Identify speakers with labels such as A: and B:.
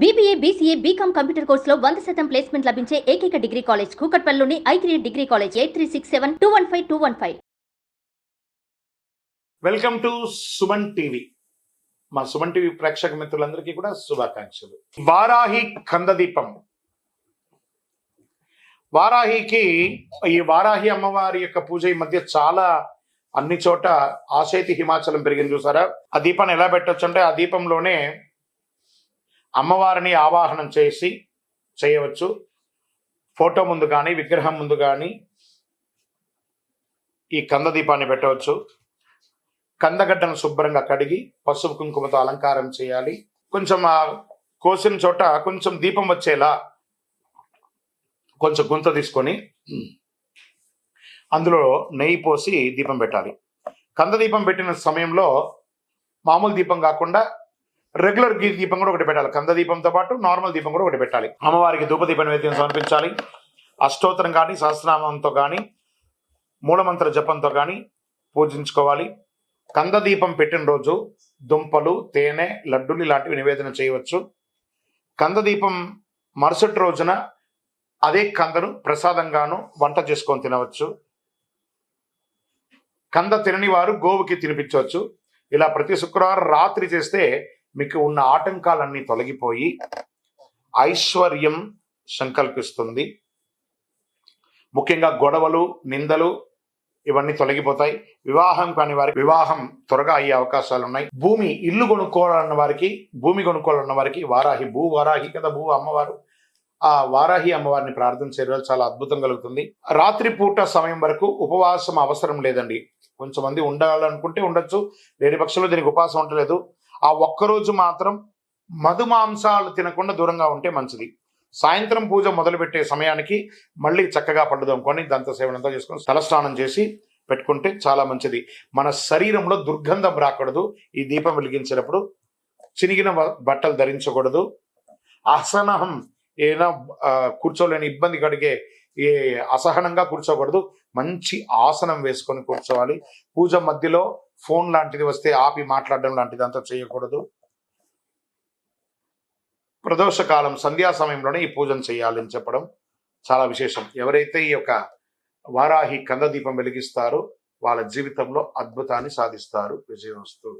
A: BBA, BCA, BCom computer కోర్సులో 100% placement లభించే ఏకైక డిగ్రీ కాలేజ్ కూకట్పల్లిలోని I3 degree college 8367215215.
B: Welcome to Suman TV. మా సుమన్ టీవీ ప్రేక్షక మిత్రులందరికీ కూడా శుభాకాంక్షలు. వారాహి కందదీపం. వారాహికి ఈ వారాహి అమ్మవారి యొక్క పూజ ఈ మధ్య చాలా అన్ని చోట ఆశైతి హిమాచలం పెరిగింది చూసారా. ఆ దీపాన్ని ఎలా పెట్టొచ్చు అంటే, ఆ దీపంలోనే అమ్మవారిని ఆవాహనం చేయవచ్చు. ఫోటో ముందు కానీ విగ్రహం ముందు కానీ ఈ కంద దీపాన్ని పెట్టవచ్చు. కందగడ్డను శుభ్రంగా కడిగి పసుపు కుంకుమతో అలంకారం చేయాలి. కొంచెం ఆ కోసిన చోట కొంచెం దీపం వచ్చేలా కొంచెం గుంత తీసుకొని అందులో నెయ్యి పోసి దీపం పెట్టాలి. కంద దీపం పెట్టిన సమయంలో మామూలు దీపం కాకుండా రెగ్యులర్ దీపం కూడా ఒకటి పెట్టాలి. కంద దీపంతో పాటు నార్మల్ దీపం కూడా ఒకటి పెట్టాలి. అమ్మవారికి ధూపదీప నైవేద్యం సమర్పించాలి. అష్టోత్తరం కానీ సహస్రనామంతో కానీ మూలమంత్ర జపంతో కానీ పూజించుకోవాలి. కంద దీపం పెట్టిన రోజు దుంపలు, తేనె, లడ్డులు ఇలాంటివి నివేదన చేయవచ్చు. కంద దీపం మరుసటి రోజున అదే కందను ప్రసాదంగాను వంట చేసుకొని తినవచ్చు. కంద తినని వారు గోవుకి తినిపించవచ్చు. ఇలా ప్రతి శుక్రవారం రాత్రి చేస్తే మీకు ఉన్న ఆటంకాలన్నీ తొలగిపోయి ఐశ్వర్యం సంకల్పిస్తుంది. ముఖ్యంగా గొడవలు, నిందలు ఇవన్నీ తొలగిపోతాయి. వివాహం కాని వారికి వివాహం త్వరగా అయ్యే అవకాశాలు ఉన్నాయి. ఇల్లు కొనుక్కోవాలన్న వారికి, భూమి కొనుక్కోవాలన్న వారికి వారాహి, వారాహి కదా భూ అమ్మవారు, ఆ వారాహి అమ్మవారిని ప్రార్థన చేయడం చాలా అద్భుతం కలుగుతుంది. రాత్రి పూట సమయం వరకు ఉపవాసం అవసరం లేదండి. కొంతమంది ఉండాలనుకుంటే ఉండొచ్చు, లేని పక్షంలో దీనికి ఉపవాసం ఉండలేదు. ఆ ఒక్కరోజు మాత్రం మధుమాంసాలు తినకుండా దూరంగా ఉంటే మంచిది. సాయంత్రం పూజ మొదలుపెట్టే సమయానికి మళ్ళీ చక్కగా పళ్ళు దొమ్ముకొని దంత సేవనంతా చేసుకొని తలస్నానం చేసి పెట్టుకుంటే చాలా మంచిది. మన శరీరంలో దుర్గంధం రాకూడదు. ఈ దీపం వెలిగించినప్పుడు చినిగిన బట్టలు ధరించకూడదు. అసహనం ఏదైనా కూర్చోలేని ఇబ్బంది కలిగే అసహనంగా కూర్చోకూడదు. మంచి ఆసనం వేసుకొని కూర్చోవాలి. పూజ మధ్యలో ఫోన్ లాంటిది వస్తే ఆపి మాట్లాడడం లాంటిది అంతా చేయకూడదు. ప్రదోష కాలం సంధ్యా సమయంలోనే ఈ పూజను చేయాలని చెప్పడం చాలా విశేషం. ఎవరైతే ఈ యొక్క వారాహి కంద దీపం వెలిగిస్తారో వాళ్ళ జీవితంలో అద్భుతాన్ని సాధిస్తారు. విజయవస్తు.